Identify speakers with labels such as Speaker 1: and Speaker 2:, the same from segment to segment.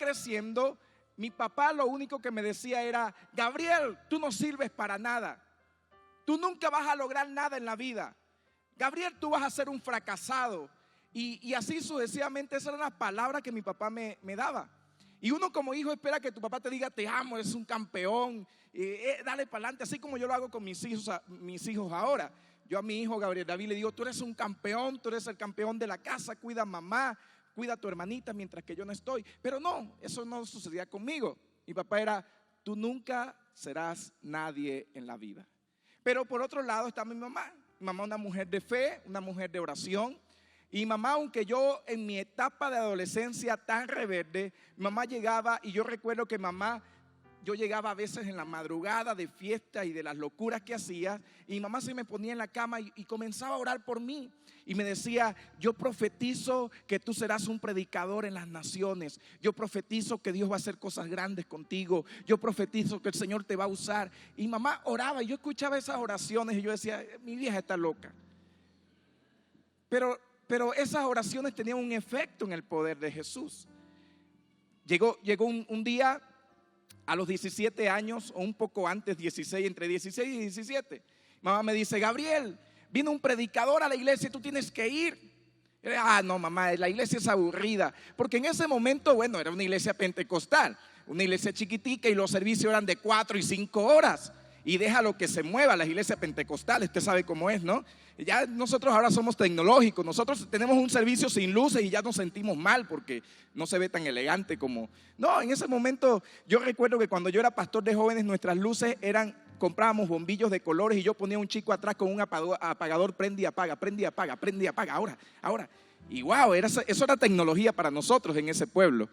Speaker 1: creciendo, mi papá lo único que me decía era: Gabriel, tú no sirves para nada. Tú nunca vas a lograr nada en la vida. Gabriel, tú vas a ser un fracasado. Y así sucesivamente, esas eran las palabras que mi papá me daba. Y uno como hijo espera que tu papá te diga: te amo, eres un campeón, dale para adelante, así como yo lo hago con mis hijos ahora. Yo a mi hijo Gabriel David le digo: tú eres un campeón, tú eres el campeón de la casa, cuida a mamá, cuida a tu hermanita mientras que yo no estoy. Pero no, eso no sucedía conmigo. Mi papá era: tú nunca serás nadie en la vida. Pero por otro lado está mi mamá. Mi mamá, una mujer de fe, una mujer de oración. Y mamá, aunque yo en mi etapa de adolescencia tan rebelde, mi mamá llegaba, y yo recuerdo que yo llegaba a veces en la madrugada de fiesta y de las locuras que hacía, y mi mamá se me ponía en la cama y comenzaba a orar por mí. Y me decía: yo profetizo que tú serás un predicador en las naciones. Yo profetizo que Dios va a hacer cosas grandes contigo. Yo profetizo que el Señor te va a usar. Y mamá oraba, y yo escuchaba esas oraciones y yo decía: mi vieja está loca. Pero esas oraciones tenían un efecto en el poder de Jesús. Llegó un día a los 17 años, o un poco antes, 16, entre 16 y 17. Mamá me dice: Gabriel, vino un predicador a la iglesia, tú tienes que ir. No, mamá, la iglesia es aburrida. Porque en ese momento, bueno, era una iglesia pentecostal, una iglesia chiquitica, y los servicios eran de 4 y 5 horas. Y déjalo que se mueva las iglesias pentecostales, usted sabe cómo es, ¿no? Ya nosotros ahora somos tecnológicos, nosotros tenemos un servicio sin luces y ya nos sentimos mal porque no se ve tan elegante como... No, en ese momento yo recuerdo que cuando yo era pastor de jóvenes, nuestras luces comprábamos bombillos de colores, y yo ponía un chico atrás con un apagador, prende y apaga, prende y apaga, prende y apaga, ahora. Y wow, eso era tecnología para nosotros en ese pueblo.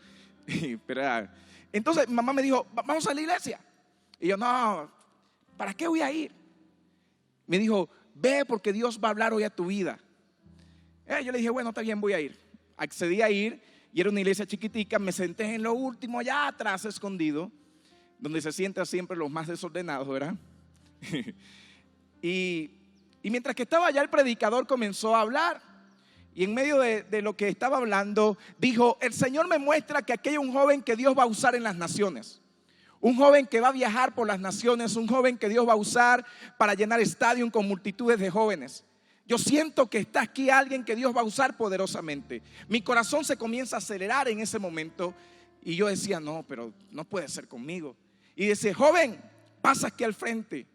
Speaker 1: Entonces mamá me dijo: vamos a la iglesia. Y yo: no, ¿para qué voy a ir? Me dijo: ve, porque Dios va a hablar hoy a tu vida. Yo le dije: bueno, está bien, voy a ir. Accedí a ir, y era una iglesia chiquitica. Me senté en lo último, allá atrás, escondido, donde se sientan siempre los más desordenados, ¿verdad? y mientras que estaba allá, el predicador comenzó a hablar. Y en medio de lo que estaba hablando, dijo: el Señor me muestra que aquí hay un joven que Dios va a usar en las naciones. Un joven que va a viajar por las naciones, un joven que Dios va a usar para llenar estadios con multitudes de jóvenes. Yo siento que está aquí alguien que Dios va a usar poderosamente. Mi corazón se comienza a acelerar en ese momento, y yo decía: no, pero no puede ser conmigo. Y decía: joven, pasa aquí al frente.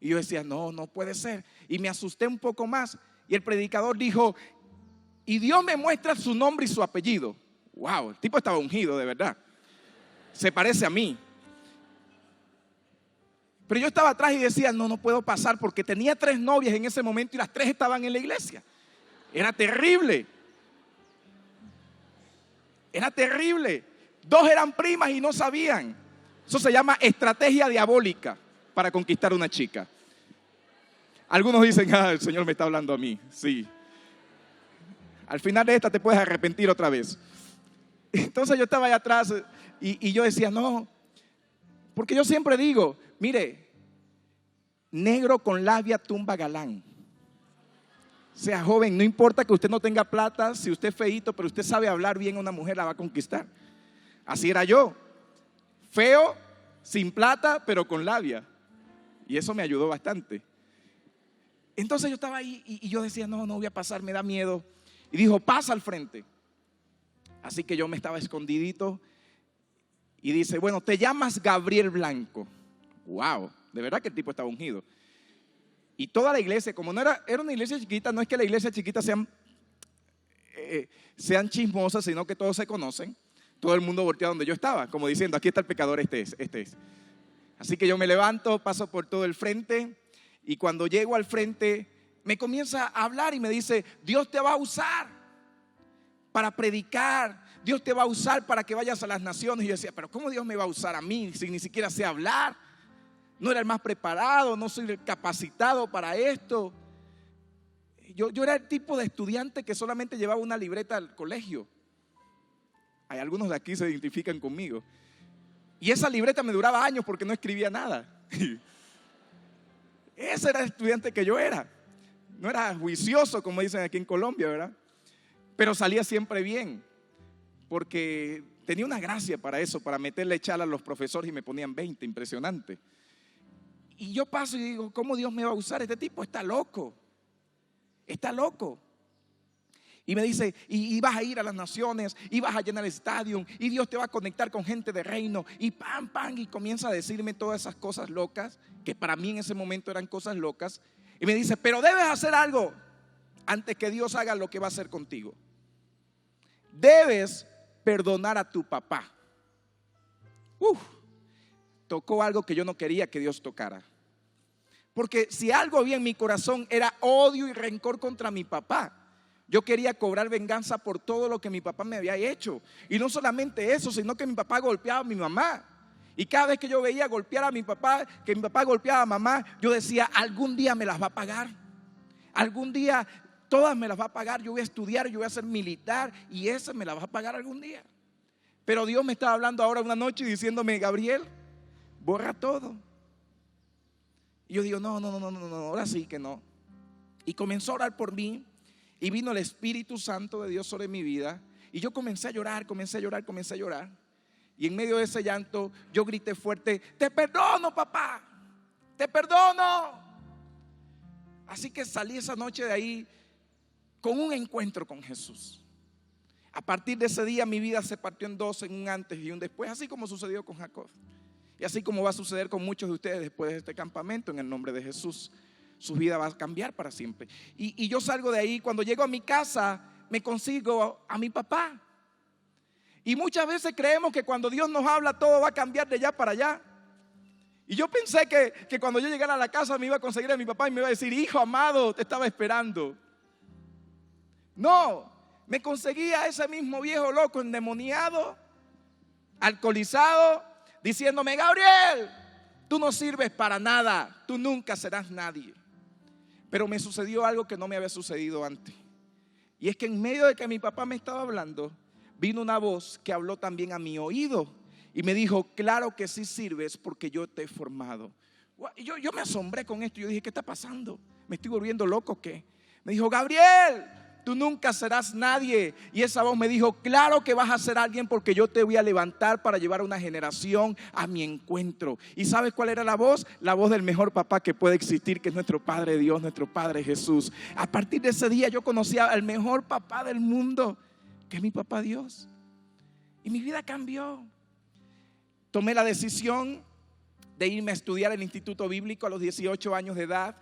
Speaker 1: Y yo decía: no puede ser. Y me asusté un poco más, y el predicador dijo: y Dios me muestra su nombre y su apellido. Wow, el tipo estaba ungido de verdad. Se parece a mí. Pero yo estaba atrás y decía: no puedo pasar, porque tenía 3 novias en ese momento y las 3 estaban en la iglesia. Era terrible. 2 eran primas y no sabían. Eso se llama estrategia diabólica para conquistar a una chica. Algunos dicen: el Señor me está hablando a mí. Sí. Al final de esta te puedes arrepentir otra vez. Entonces yo estaba allá atrás y yo decía: no. Porque yo siempre digo: mire, negro con labia tumba galán. Sea joven, no importa que usted no tenga plata, si usted es feíto, pero usted sabe hablar bien a una mujer, la va a conquistar. Así era yo, feo, sin plata, pero con labia. Y eso me ayudó bastante. Entonces yo estaba ahí y yo decía: no voy a pasar, me da miedo. Y dijo: pasa al frente. Así que yo me estaba escondidito. Y dice: bueno, te llamas Gabriel Blanco. Wow, de verdad que el tipo estaba ungido. Y toda la iglesia, como era una iglesia chiquita, no es que la iglesia chiquita sean chismosas, sino que todos se conocen. Todo el mundo voltea donde yo estaba, como diciendo: aquí está el pecador, este es. Así que yo me levanto, paso por todo el frente, y cuando llego al frente me comienza a hablar y me dice: Dios te va a usar para predicar, Dios te va a usar para que vayas a las naciones. Y yo decía: pero ¿cómo Dios me va a usar a mí si ni siquiera sé hablar? No era el más preparado, no soy capacitado para esto. Yo era el tipo de estudiante que solamente llevaba una libreta al colegio. Hay algunos de aquí que se identifican conmigo. Y esa libreta me duraba años porque no escribía nada. Ese era el estudiante que yo era. No era juicioso, como dicen aquí en Colombia, ¿verdad? Pero salía siempre bien. porque tenía una gracia para eso, para meterle chala a los profesores y me ponían 20, impresionante. Y yo paso y digo, ¿cómo Dios me va a usar? Este tipo está loco, está loco. Y me dice, y vas a ir a las naciones, y vas a llenar el estadio, y Dios te va a conectar con gente de reino, y pam, pam, y comienza a decirme todas esas cosas locas, que para mí en ese momento eran cosas locas. Y me dice, pero debes hacer algo antes que Dios haga lo que va a hacer contigo. Debes perdonar a tu papá. Tocó algo que yo no quería que Dios tocara. Porque si algo había en mi corazón era odio y rencor contra mi papá. Yo quería cobrar venganza por todo lo que mi papá me había hecho. Y no solamente eso, sino que mi papá golpeaba a mi mamá. Y cada vez que yo veía golpear a mi papá, que mi papá golpeaba a mamá, yo decía, algún día me las va a pagar. Algún día todas me las va a pagar. Yo voy a estudiar, yo voy a ser militar y esa me la va a pagar algún día. Pero Dios me estaba hablando ahora una noche y diciéndome, Gabriel, borra todo. Y yo digo, no, ahora sí que no. Y comenzó a orar por mí. Y vino el Espíritu Santo de Dios sobre mi vida. Y yo comencé a llorar. Y en medio de ese llanto yo grité fuerte, te perdono, papá, te perdono. Así que salí esa noche de ahí con un encuentro con Jesús. A partir de ese día mi vida se partió en dos, en un antes y un después, así como sucedió con Jacob. Y así como va a suceder con muchos de ustedes después de este campamento, en el nombre de Jesús. Su vida va a cambiar para siempre. Y yo salgo de ahí, cuando llego a mi casa, me consigo a mi papá. Y muchas veces creemos que cuando Dios nos habla, todo va a cambiar de allá para allá. Y yo pensé que cuando yo llegara a la casa me iba a conseguir a mi papá y me iba a decir, hijo amado, te estaba esperando. No, me conseguí a ese mismo viejo loco endemoniado, alcoholizado, diciéndome, Gabriel, tú no sirves para nada, tú nunca serás nadie. Pero me sucedió algo que no me había sucedido antes. Y es que en medio de que mi papá me estaba hablando, vino una voz que habló también a mi oído y me dijo, claro que sí sirves porque yo te he formado. Y yo me asombré con esto. Yo dije, ¿qué está pasando? ¿Me estoy volviendo loco o qué? Me dijo, Gabriel, tú nunca serás nadie. Y esa voz me dijo, claro que vas a ser alguien porque yo te voy a levantar para llevar a una generación a mi encuentro. ¿Y sabes cuál era la voz? La voz del mejor papá que puede existir, que es nuestro Padre Dios, nuestro Padre Jesús. A partir de ese día yo conocí al mejor papá del mundo, que es mi papá Dios. Y mi vida cambió. Tomé la decisión de irme a estudiar el Instituto Bíblico a los 18 años de edad.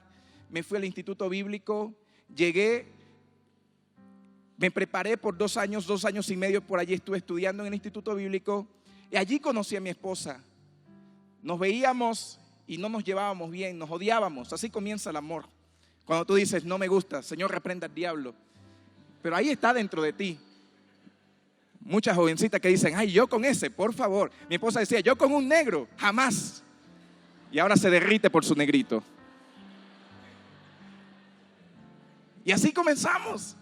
Speaker 1: Me fui al Instituto Bíblico, llegué. Me preparé por 2 años y medio, por allí estuve estudiando en el Instituto Bíblico y allí conocí a mi esposa. Nos veíamos y no nos llevábamos bien, nos odiábamos. Así comienza el amor. Cuando tú dices, no me gusta, Señor, reprenda al diablo. Pero ahí está dentro de ti. Muchas jovencitas que dicen, ay, yo con ese, por favor. Mi esposa decía, yo con un negro, jamás. Y ahora se derrite por su negrito. Y así comenzamos.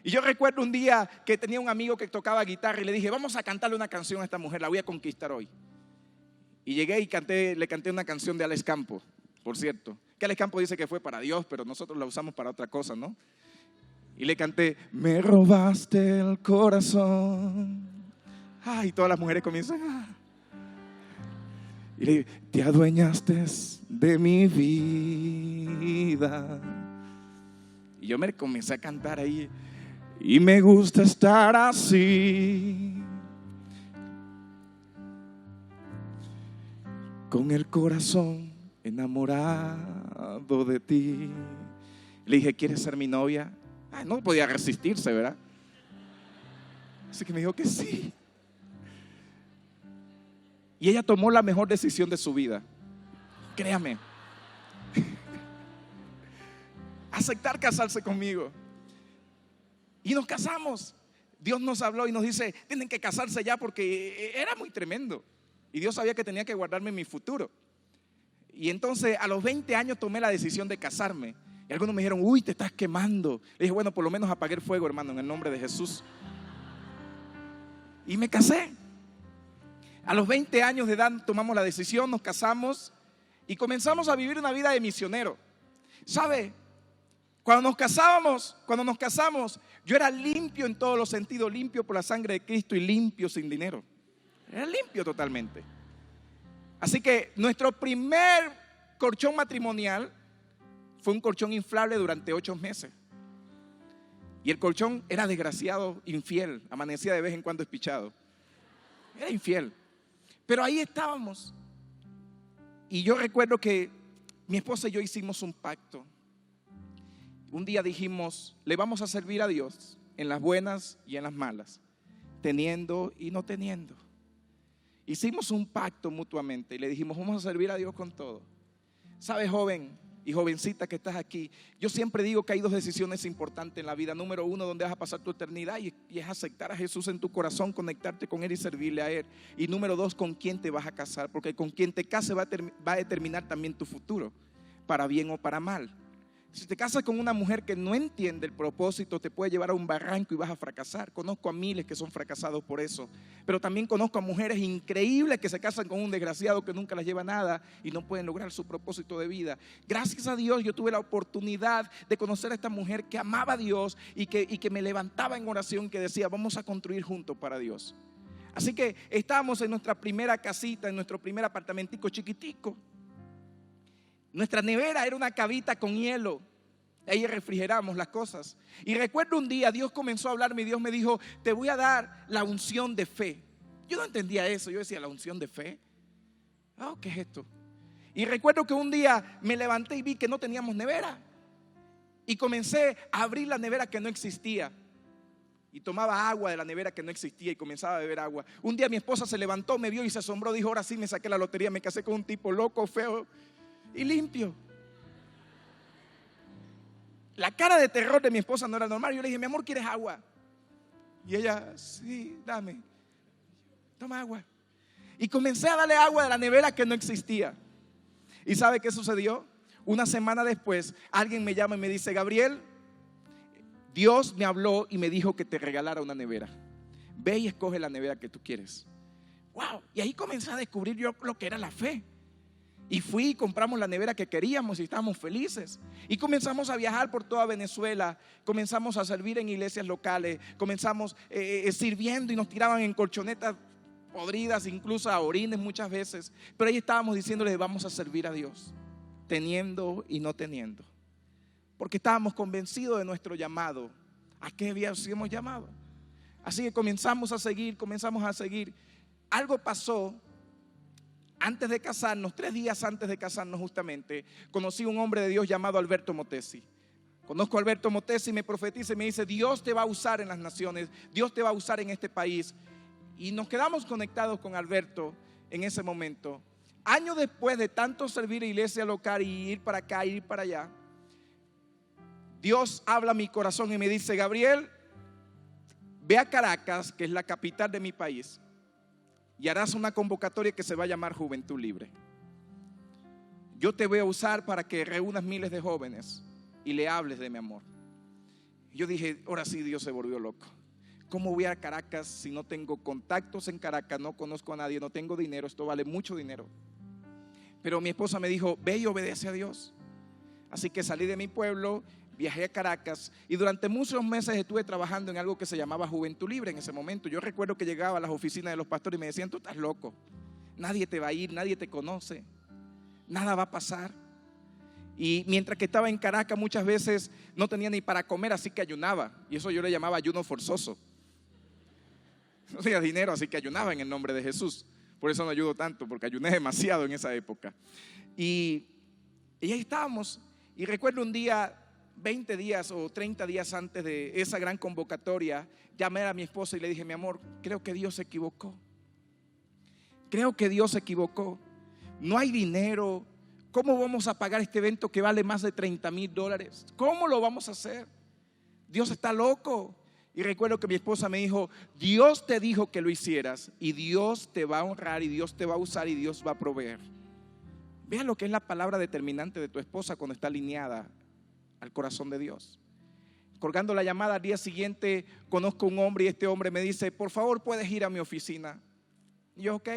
Speaker 1: Y yo recuerdo un día que tenía un amigo que tocaba guitarra y le dije, vamos a cantarle una canción a esta mujer, la voy a conquistar hoy. Y llegué y le canté una canción de Alex Campos, por cierto. Que Alex Campos dice que fue para Dios, pero nosotros la usamos para otra cosa, ¿no? Y le canté, me robaste el corazón. Ay, todas las mujeres comienzan. Y le dije, te adueñaste de mi vida. Y yo me comencé a cantar ahí. Y me gusta estar así, con el corazón enamorado de ti. Le dije, ¿quieres ser mi novia? Ay, no podía resistirse, ¿verdad? Así que me dijo que sí. Y ella tomó la mejor decisión de su vida. Créame. Aceptar casarse conmigo. Y nos casamos. Dios nos habló y nos dice, tienen que casarse ya porque era muy tremendo. Y Dios sabía que tenía que guardarme mi futuro. Y entonces a los 20 años tomé la decisión de casarme. Y algunos me dijeron, uy, te estás quemando. Le dije, bueno, por lo menos apagué el fuego, hermano, en el nombre de Jesús. Y me casé. A los 20 años de edad tomamos la decisión, nos casamos y comenzamos a vivir una vida de misionero. ¿Sabe? Cuando nos casamos, yo era limpio en todos los sentidos, limpio por la sangre de Cristo y limpio sin dinero. Era limpio totalmente. Así que nuestro primer colchón matrimonial fue un colchón inflable durante 8 meses. Y el colchón era desgraciado, infiel, amanecía de vez en cuando espichado. Era infiel. Pero ahí estábamos. Y yo recuerdo que mi esposa y yo hicimos un pacto. Un día dijimos, le vamos a servir a Dios en las buenas y en las malas, teniendo y no teniendo. Hicimos un pacto mutuamente y le dijimos, vamos a servir a Dios con todo. ¿Sabes, joven y jovencita que estás aquí? Yo siempre digo que hay 2 decisiones importantes en la vida. Número 1, donde vas a pasar tu eternidad, y es aceptar a Jesús en tu corazón, conectarte con Él y servirle a Él. Y número 2, con quién te vas a casar, porque con quien te case va a determinar también tu futuro, para bien o para mal. Si te casas con una mujer que no entiende el propósito, te puede llevar a un barranco y vas a fracasar. Conozco a miles que son fracasados por eso. Pero también conozco a mujeres increíbles que se casan con un desgraciado que nunca las lleva a nada y no pueden lograr su propósito de vida. Gracias a Dios yo tuve la oportunidad de conocer a esta mujer que amaba a Dios y que me levantaba en oración, que decía, vamos a construir juntos para Dios. Así que estábamos en nuestra primera casita, en nuestro primer apartamentico chiquitico. Nuestra nevera era una cavita con hielo. Ahí refrigeramos las cosas. Y recuerdo un día Dios comenzó a hablarme y Dios me dijo, te voy a dar la unción de fe. Yo no entendía eso. Yo decía, ¿la unción de fe? ¿Qué es esto? Y recuerdo que un día me levanté y vi que no teníamos nevera. Y comencé a abrir la nevera que no existía. Y tomaba agua de la nevera que no existía y comenzaba a beber agua. Un día mi esposa se levantó, me vio y se asombró. Dijo, ahora sí me saqué la lotería. Me casé con un tipo loco, feo y limpio. La cara de terror de mi esposa no era normal. Yo le dije, mi amor, ¿quieres agua? Y ella, sí, dame. Toma agua. Y comencé a darle agua de la nevera que no existía. ¿Y sabe qué sucedió? Una semana después, alguien me llama y me dice, Gabriel, Dios me habló y me dijo que te regalara una nevera. Ve y escoge la nevera que tú quieres. Wow. Y ahí comencé a descubrir yo lo que era la fe. Y fui y compramos la nevera que queríamos y estábamos felices. Y comenzamos a viajar por toda Venezuela. Comenzamos a servir en iglesias locales. Comenzamos sirviendo y nos tiraban en colchonetas podridas, incluso a orines muchas veces. Pero ahí estábamos diciéndole, vamos a servir a Dios, teniendo y no teniendo. Porque estábamos convencidos de nuestro llamado. ¿A qué habíamos llamado? Así que comenzamos a seguir. Algo pasó. Antes de casarnos, 3 días antes de casarnos justamente, conocí a un hombre de Dios llamado Alberto Motesi. Conozco a Alberto Motesi, me profetiza y me dice, Dios te va a usar en las naciones, Dios te va a usar en este país. Y nos quedamos conectados con Alberto en ese momento. Años después de tanto servir a iglesia local y ir para acá, ir para allá, Dios habla a mi corazón y me dice, Gabriel, ve a Caracas, que es la capital de mi país, y harás una convocatoria que se va a llamar Juventud Libre. Yo te voy a usar para que reúnas miles de jóvenes y le hables de mi amor. Yo dije, ahora sí Dios se volvió loco. ¿Cómo voy a Caracas si no tengo contactos en Caracas, no conozco a nadie, no tengo dinero? Esto vale mucho dinero. Pero mi esposa me dijo, ve y obedece a Dios. Así que salí de mi pueblo, viajé a Caracas y durante muchos meses estuve trabajando en algo que se llamaba Juventud Libre en ese momento. Yo recuerdo que llegaba a las oficinas de los pastores y me decían, tú estás loco, nadie te va a ir, nadie te conoce, nada va a pasar. Y mientras que estaba en Caracas muchas veces no tenía ni para comer, así que ayunaba. Y eso yo le llamaba ayuno forzoso. No tenía dinero, así que ayunaba en el nombre de Jesús. Por eso no ayudo tanto, porque ayuné demasiado en esa época. Y ahí estábamos. Y recuerdo un día, 20 días o 30 días antes de esa gran convocatoria, llamé a mi esposa y le dije, mi amor, creo que Dios se equivocó. Creo que Dios se equivocó. No hay dinero. ¿Cómo vamos a pagar este evento que vale más de $30,000? ¿Cómo lo vamos a hacer? Dios está loco. Y recuerdo que mi esposa me dijo, Dios te dijo que lo hicieras y Dios te va a honrar y Dios te va a usar y Dios va a proveer. Vea lo que es la palabra determinante de tu esposa cuando está alineada al corazón de Dios. Colgando la llamada al día siguiente, conozco a un hombre y este hombre me dice, por favor, ¿puedes ir a mi oficina? Y yo, ok,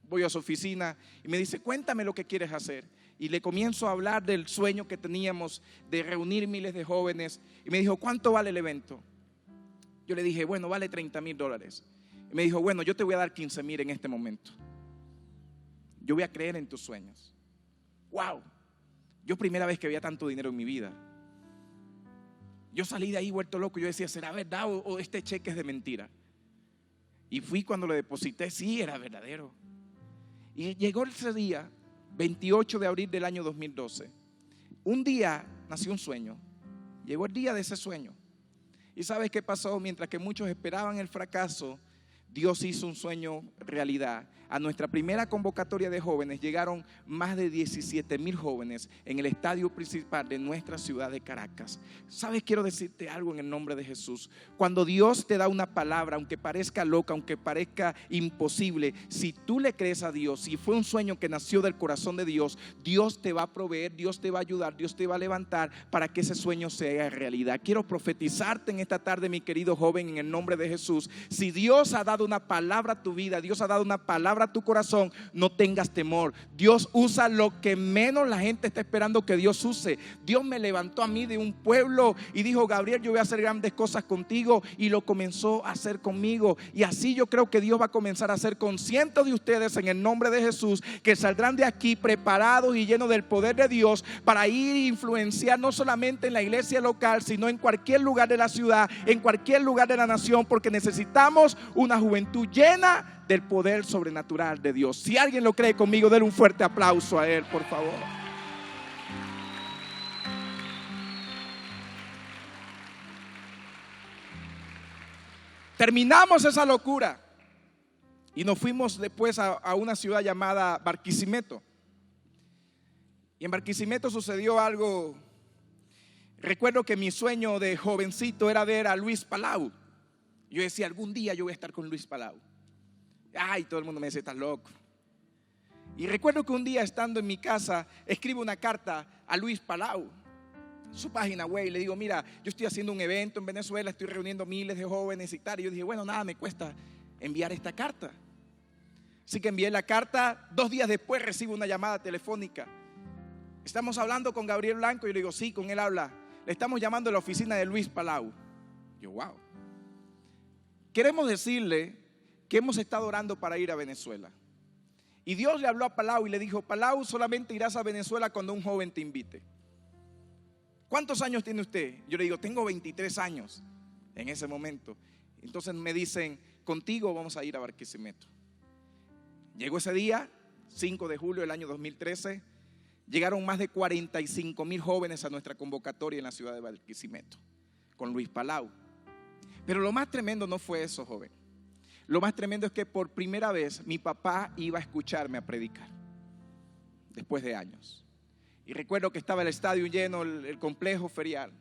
Speaker 1: voy a su oficina y me dice, cuéntame lo que quieres hacer. y le comienzo a hablar del sueño que teníamos de reunir miles de jóvenes. Y me dijo, ¿cuánto vale el evento? Yo le dije, bueno, vale $30,000. Y me dijo, bueno, yo te voy a dar 15,000 en este momento. Yo voy a creer en tus sueños. Wow. Yo primera vez que veía tanto dinero en mi vida. Yo salí de ahí vuelto loco. Yo decía, ¿será verdad o este cheque es de mentira? Y fui cuando lo deposité, sí, era verdadero. Y llegó ese día, 28 de abril del año 2012. Un día nació un sueño. Llegó el día de ese sueño. ¿Y sabes qué pasó? Mientras que muchos esperaban el fracaso, Dios hizo un sueño realidad. A nuestra primera convocatoria de jóvenes llegaron más de 17,000 jóvenes en el estadio principal de nuestra ciudad de Caracas. ¿Sabes? Quiero decirte algo en el nombre de Jesús. Cuando Dios te da una palabra, aunque parezca loca, aunque parezca imposible, si tú le crees a Dios, si fue un sueño que nació del corazón de Dios, Dios te va a proveer, Dios te va a ayudar, Dios te va a levantar para que ese sueño se haga realidad. Quiero profetizarte en esta tarde, mi querido joven, en el nombre de Jesús. Si Dios ha dado una palabra a tu vida, Dios ha dado una palabra a tu corazón, no tengas temor. Dios usa lo que menos la gente está esperando que Dios use. Dios me levantó a mí de un pueblo y dijo, Gabriel, yo voy a hacer grandes cosas contigo, y lo comenzó a hacer conmigo. Y así yo creo que Dios va a comenzar a hacer con cientos de ustedes en el nombre de Jesús, que saldrán de aquí preparados y llenos del poder de Dios para ir e influenciar no solamente en la iglesia local, sino en cualquier lugar de la ciudad, en cualquier lugar de la nación, porque necesitamos una juventud llena del poder sobrenatural de Dios. Si alguien lo cree conmigo, denle un fuerte aplauso a él, por favor. Terminamos esa locura y nos fuimos después a una ciudad llamada Barquisimeto. Y en Barquisimeto sucedió algo. Recuerdo que mi sueño de jovencito era ver a Luis Palau. Yo decía, algún día yo voy a estar con Luis Palau. Ay, todo el mundo me dice, estás loco. Y recuerdo que un día, estando en mi casa, escribo una carta a Luis Palau, su página web, y le digo, mira, yo estoy haciendo un evento en Venezuela, estoy reuniendo miles de jóvenes y tal. Y yo dije, bueno, nada me cuesta enviar esta carta. Así que envié la carta. 2 días después recibo una llamada telefónica. Estamos hablando con Gabriel Blanco. Y yo le digo, sí, con él habla. Le estamos llamando a la oficina de Luis Palau. Yo, wow. Queremos decirle que hemos estado orando para ir a Venezuela. Y Dios le habló a Palau y le dijo, Palau, solamente irás a Venezuela cuando un joven te invite. ¿Cuántos años tiene usted? Yo le digo, tengo 23 años en ese momento. Entonces me dicen, contigo vamos a ir a Barquisimeto. Llegó ese día, 5 de julio del año 2013. Llegaron más de 45,000 jóvenes a nuestra convocatoria en la ciudad de Barquisimeto con Luis Palau. Pero lo más tremendo no fue eso, joven. Lo más tremendo es que por primera vez mi papá iba a escucharme a predicar después de años. Y recuerdo que estaba el estadio lleno, el complejo ferial,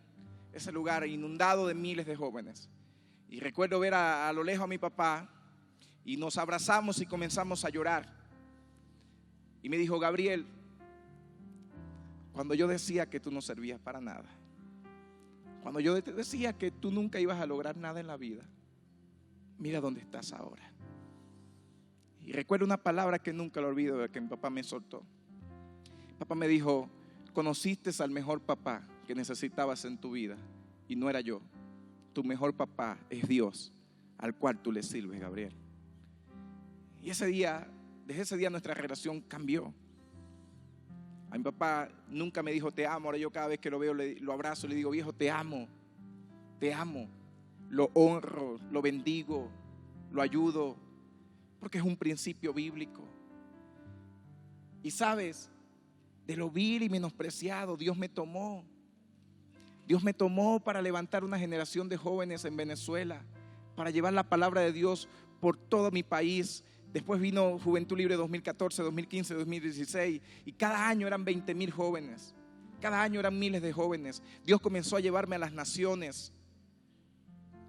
Speaker 1: ese lugar inundado de miles de jóvenes. Y recuerdo ver a lo lejos a mi papá, y nos abrazamos y comenzamos a llorar. Y me dijo, Gabriel, cuando yo decía que tú no servías para nada, cuando yo te decía que tú nunca ibas a lograr nada en la vida, mira dónde estás ahora. Y recuerdo una palabra que nunca lo olvido, de que mi papá me soltó. Papá me dijo, conociste al mejor papá que necesitabas en tu vida, y no era yo. Tu mejor papá es Dios, al cual tú le sirves, Gabriel. Y ese día, desde ese día nuestra relación cambió. A mi papá nunca me dijo te amo. Ahora yo cada vez que lo veo lo abrazo y le digo, viejo, te amo, te amo. Lo honro, lo bendigo, lo ayudo, porque es un principio bíblico. Y sabes, de lo vil y menospreciado, Dios me tomó. Dios me tomó para levantar una generación de jóvenes en Venezuela, para llevar la palabra de Dios por todo mi país. Después vino Juventud Libre 2014, 2015, 2016, y cada año eran 20,000 jóvenes. Cada año eran miles de jóvenes. Dios comenzó a llevarme a las naciones.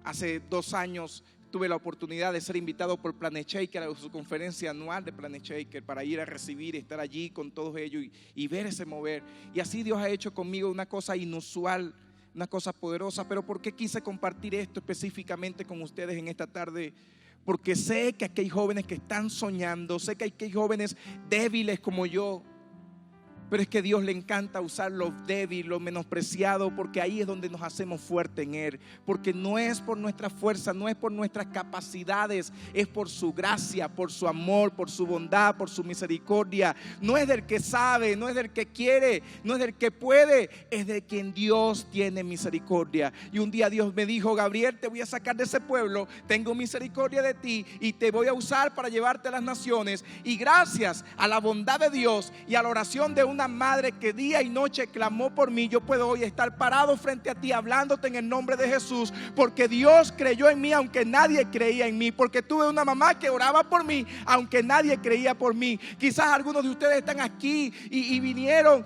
Speaker 1: Hace 2 años tuve la oportunidad de ser invitado por Planet Shaker a su conferencia anual de Planet Shaker, para ir a recibir y estar allí con todos ellos y ver ese mover. Y así Dios ha hecho conmigo una cosa inusual, una cosa poderosa. Pero ¿por qué quise compartir esto específicamente con ustedes en esta tarde? Porque sé que aquí hay jóvenes que están soñando, sé que aquí hay jóvenes débiles como yo, Pero es que a Dios le encanta usar lo débil, lo menospreciado, porque ahí es donde nos hacemos fuertes en Él. Porque no es por nuestra fuerza, no es por nuestras capacidades, es por su gracia, por su amor, por su bondad, por su misericordia. No es del que sabe, no es del que quiere, no es del que puede, es de quien Dios tiene misericordia. Y un día Dios me dijo: Gabriel, te voy a sacar de ese pueblo, tengo misericordia de ti y te voy a usar para llevarte a las naciones. Y gracias a la bondad de Dios y a la oración de una madre que día y noche clamó por mí, yo puedo hoy estar parado frente a ti hablándote en el nombre de Jesús, porque Dios creyó en mí aunque nadie creía en mí, porque tuve una mamá que oraba por mí aunque nadie creía por mí. Quizás algunos de ustedes están aquí y vinieron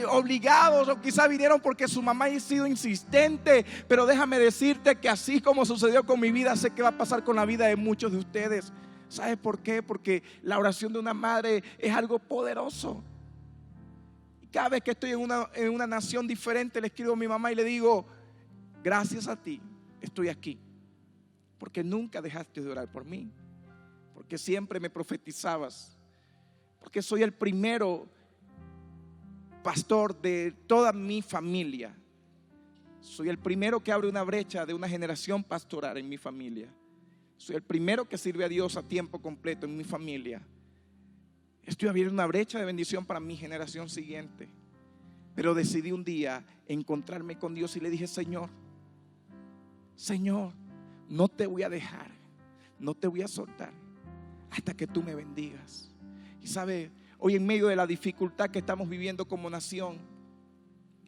Speaker 1: obligados, o quizás vinieron porque su mamá ha sido insistente, pero déjame decirte que así como sucedió con mi vida, sé que va a pasar con la vida de muchos de ustedes. ¿Sabes por qué? Porque la oración de una madre es algo poderoso. Cada vez que estoy en una nación diferente, le escribo a mi mamá y le digo: gracias a ti estoy aquí, porque nunca dejaste de orar por mí, porque siempre me profetizabas, porque soy el primero pastor de toda mi familia, soy el primero que abre una brecha de una generación pastoral en mi familia, soy el primero que sirve a Dios a tiempo completo en mi familia. Estoy abriendo una brecha de bendición para mi generación siguiente. Pero decidí un día encontrarme con Dios y le dije: Señor, no te voy a dejar, no te voy a soltar hasta que tú me bendigas. Y sabe, hoy en medio de la dificultad que estamos viviendo como nación,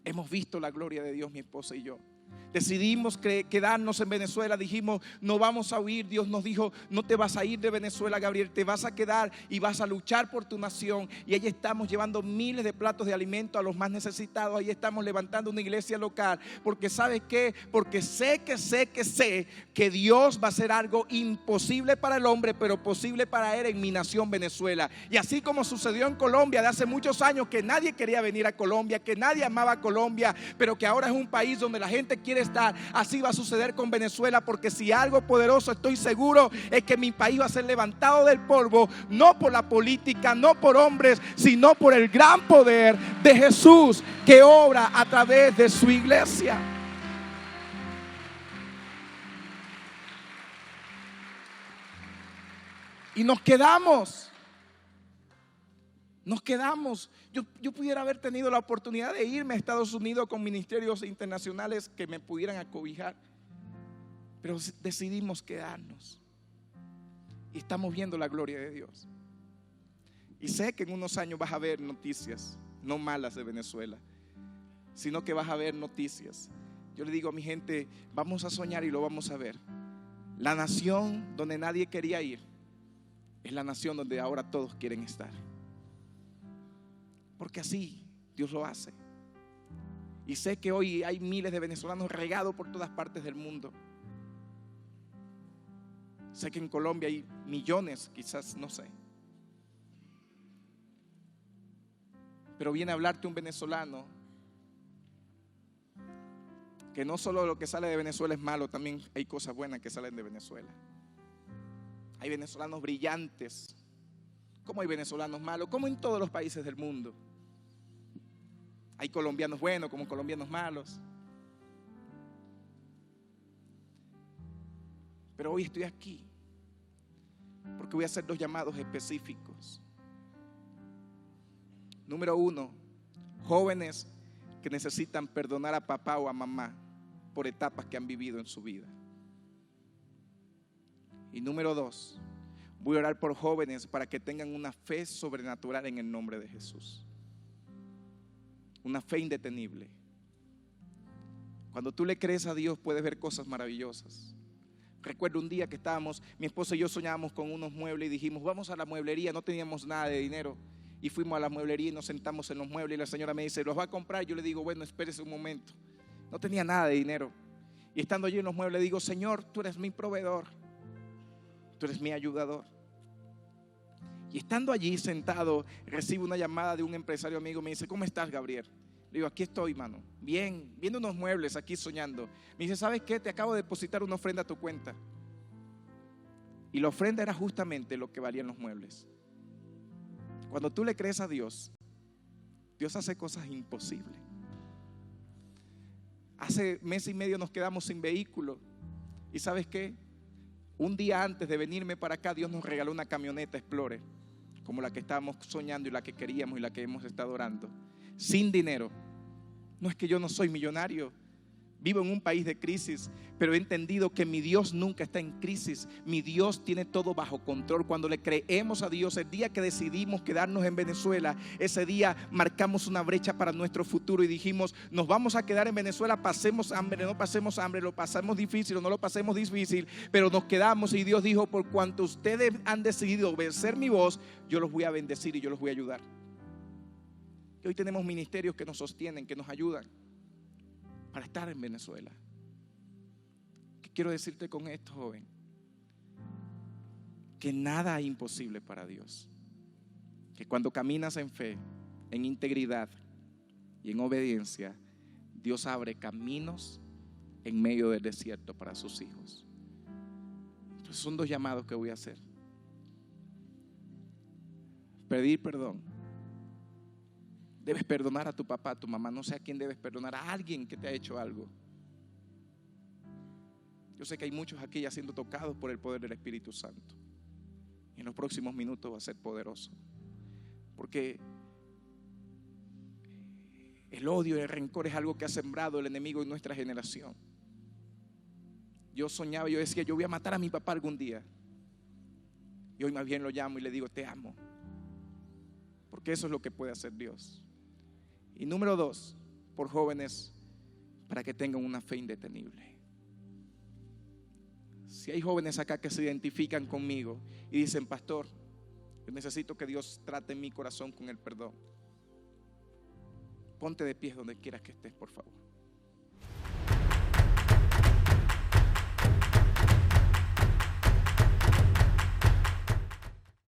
Speaker 1: hemos visto la gloria de Dios, mi esposa y yo. Decidimos quedarnos en Venezuela. Dijimos: no vamos a huir. Dios nos dijo: no te vas a ir de Venezuela, Gabriel, te vas a quedar y vas a luchar por tu nación. Y ahí estamos llevando miles de platos de alimento a los más necesitados. Ahí estamos levantando una iglesia local. Porque ¿sabes qué? Porque sé que Dios va a hacer algo imposible para el hombre, pero posible para Él en mi nación Venezuela. Y así como sucedió en Colombia de hace muchos años, que nadie quería venir a Colombia, que nadie amaba a Colombia, pero que ahora es un país donde la gente quiere estar. Así va a suceder con Venezuela, porque si algo poderoso estoy seguro es que mi país va a ser levantado del polvo, no por la política, no por hombres, sino por el gran poder de Jesús que obra a través de su iglesia. Y nos quedamos. Yo pudiera haber tenido la oportunidad de irme a Estados Unidos con ministerios internacionales que me pudieran acobijar, pero decidimos quedarnos. Y estamos viendo la gloria de Dios. Y sé que en unos años vas a ver noticias, no malas de Venezuela, sino que vas a ver noticias. Yo le digo a mi gente: vamos a soñar y lo vamos a ver. La nación donde nadie quería ir es la nación donde ahora todos quieren estar. Porque así Dios lo hace. Y sé que hoy hay miles de venezolanos regados por todas partes del mundo. Sé que en Colombia hay millones, quizás, no sé. Pero viene a hablarte un venezolano que no solo lo que sale de Venezuela es malo, también hay cosas buenas que salen de Venezuela. Hay venezolanos brillantes, como hay venezolanos malos, como en todos los países del mundo. Hay colombianos buenos como colombianos malos. Pero hoy estoy aquí porque voy a hacer 2 llamados específicos. Número 1, jóvenes que necesitan perdonar a papá o a mamá por etapas que han vivido en su vida. Y número 2, voy a orar por jóvenes para que tengan una fe sobrenatural en el nombre de Jesús. Una fe indetenible. Cuando tú le crees a Dios, puedes ver cosas maravillosas. Recuerdo un día que estábamos, mi esposa y yo soñábamos con unos muebles y dijimos: vamos a la mueblería. No teníamos nada de dinero y fuimos a la mueblería y nos sentamos en los muebles. Y la señora me dice: ¿los va a comprar? Yo le digo: bueno, espérese un momento. No tenía nada de dinero. Y estando allí en los muebles, digo: Señor, tú eres mi proveedor, tú eres mi ayudador. Y estando allí sentado, recibo una llamada de un empresario amigo. Me dice: ¿cómo estás, Gabriel? Le digo: aquí estoy, mano, bien, viendo unos muebles aquí soñando. Me dice: ¿sabes qué? Te acabo de depositar una ofrenda a tu cuenta. Y la ofrenda era justamente lo que valían los muebles. Cuando tú le crees a Dios, Dios hace cosas imposibles. Hace mes y medio nos quedamos sin vehículo. ¿Y sabes qué? Un día antes de venirme para acá, Dios nos regaló una camioneta Explorer, como la que estábamos soñando y la que queríamos y la que hemos estado orando, sin dinero. No es que yo no soy millonario, vivo en un país de crisis, pero he entendido que mi Dios nunca está en crisis. Mi Dios tiene todo bajo control. Cuando le creemos a Dios, el día que decidimos quedarnos en Venezuela, ese día marcamos una brecha para nuestro futuro y dijimos: nos vamos a quedar en Venezuela, pasemos hambre, no pasemos hambre, lo pasamos difícil o no lo pasemos difícil, pero nos quedamos. Y Dios dijo: por cuanto ustedes han decidido obedecer mi voz, yo los voy a bendecir y yo los voy a ayudar. Y hoy tenemos ministerios que nos sostienen, que nos ayudan para estar en Venezuela. ¿Qué quiero decirte con esto, joven? Que nada es imposible para Dios. Que cuando caminas en fe, en integridad y en obediencia, Dios abre caminos en medio del desierto para sus hijos. Entonces son dos llamados que voy a hacer. Pedir perdón. Debes perdonar a tu papá, a tu mamá. No sé a quién debes perdonar. A alguien que te ha hecho algo. Yo sé que hay muchos aquí ya siendo tocados por el poder del Espíritu Santo. Y en los próximos minutos va a ser poderoso. Porque el odio y el rencor es algo que ha sembrado el enemigo en nuestra generación. Yo soñaba, yo decía: yo voy a matar a mi papá algún día. Y hoy más bien lo llamo y le digo: te amo. Porque eso es lo que puede hacer Dios. Y número 2, por jóvenes, para que tengan una fe indetenible. Si hay jóvenes acá que se identifican conmigo y dicen: pastor, yo necesito que Dios trate mi corazón con el perdón, ponte de pie donde quieras que estés, por favor.